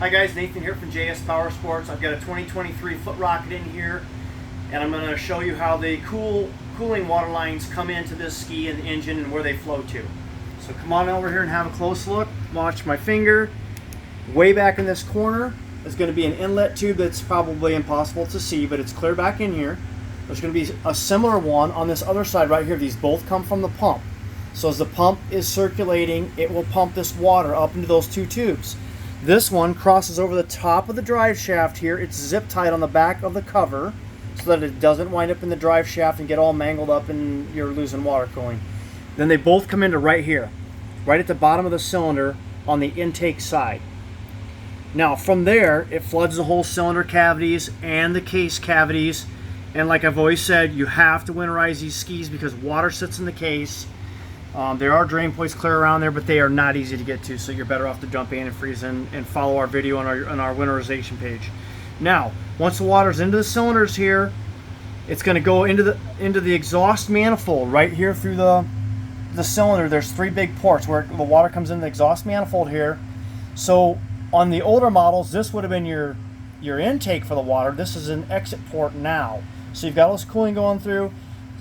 Hi guys, Nathan here from JS Powersports. I've got a 2023 Foot Rocket in here, and I'm going to show you how the cooling water lines come into this ski and the engine and where they flow to. So come on over here and have a close look. Watch my finger. Way back in this corner is going to be an inlet tube that's probably impossible to see, but it's clear back in here. There's going to be a similar one on this other side right here. These both come from the pump. So as the pump is circulating, it will pump this water up into those two tubes. This one crosses over the top of the drive shaft here. It's zip tied on the back of the cover so that it doesn't wind up in the drive shaft and get all mangled up and you're losing water cooling. Then they both come into right here, right at the bottom of the cylinder on the intake side. Now from there, it floods the whole cylinder cavities and the case cavities. And like I've always said, you have to winterize these skis because water sits in the case. There are drain points clear around there, but they are not easy to get to, so you're better off to dump antifreeze and follow our video on our winterization page. Now, once the water's into the cylinders here, it's going to go into the exhaust manifold right here through the cylinder. There's three big ports where the water comes in the exhaust manifold here. So on the older models, this would have been your intake for the water. This is an exit port now. So you've got all this cooling going through.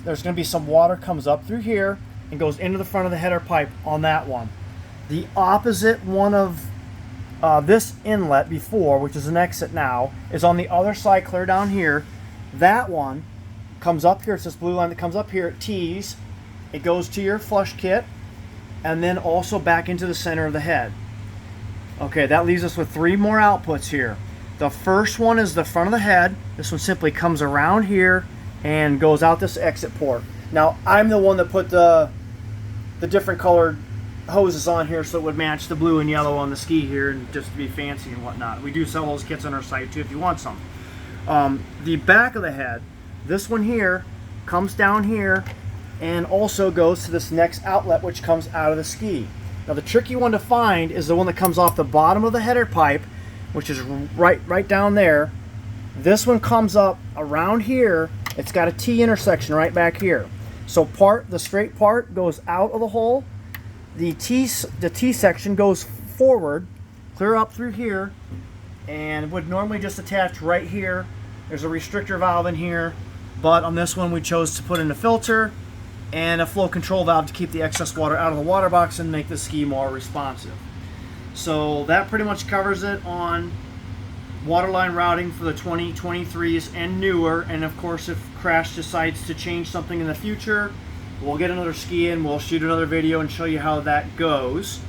There's going to be some water comes up through here and goes into the front of the header pipe on that one. The opposite one of this inlet before, which is an exit now, is on the other side clear down here. That one comes up here. It's this blue line that comes up here. It tees. It goes to your flush kit and then also back into the center of the head. Okay, that leaves us with three more outputs here. The first one is the front of the head. This one simply comes around here and goes out this exit port. Now, I'm the one that put the different colored hoses on here so it would match the blue and yellow on the ski here and just to be fancy and whatnot. We do sell those kits on our site too if you want some. The back of the head, this one here, comes down here and also goes to this next outlet which comes out of the ski. Now the tricky one to find is the one that comes off the bottom of the header pipe, which is right down there. This one comes up around here. It's got a T intersection right back here. So the straight part goes out of the hole. The T section goes forward, clear up through here, and would normally just attach right here. There's a restrictor valve in here, but on this one we chose to put in a filter and a flow control valve to keep the excess water out of the water box and make the ski more responsive. So that pretty much covers it on waterline routing for the 2023s and newer. And of course, if Krash decides to change something in the future, we'll get another ski in, we'll shoot another video and show you how that goes.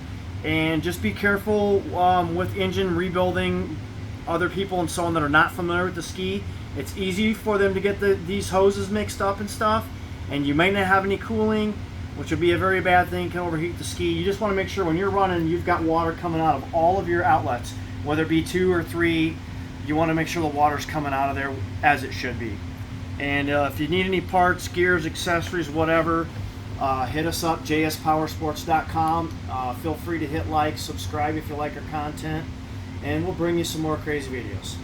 And just be careful with engine rebuilding, other people and so on that are not familiar with the ski. It's easy for them to get these hoses mixed up and stuff, and you may not have any cooling, which would be a very bad thing, can overheat the ski. You just want to make sure when you're running, you've got water coming out of all of your outlets, whether it be 2 or 3. You want to make sure the water's coming out of there as it should be. And if you need any parts, gears, accessories, whatever, hit us up, jspowersports.com. Feel free to hit like, subscribe if you like our content, and we'll bring you some more crazy videos.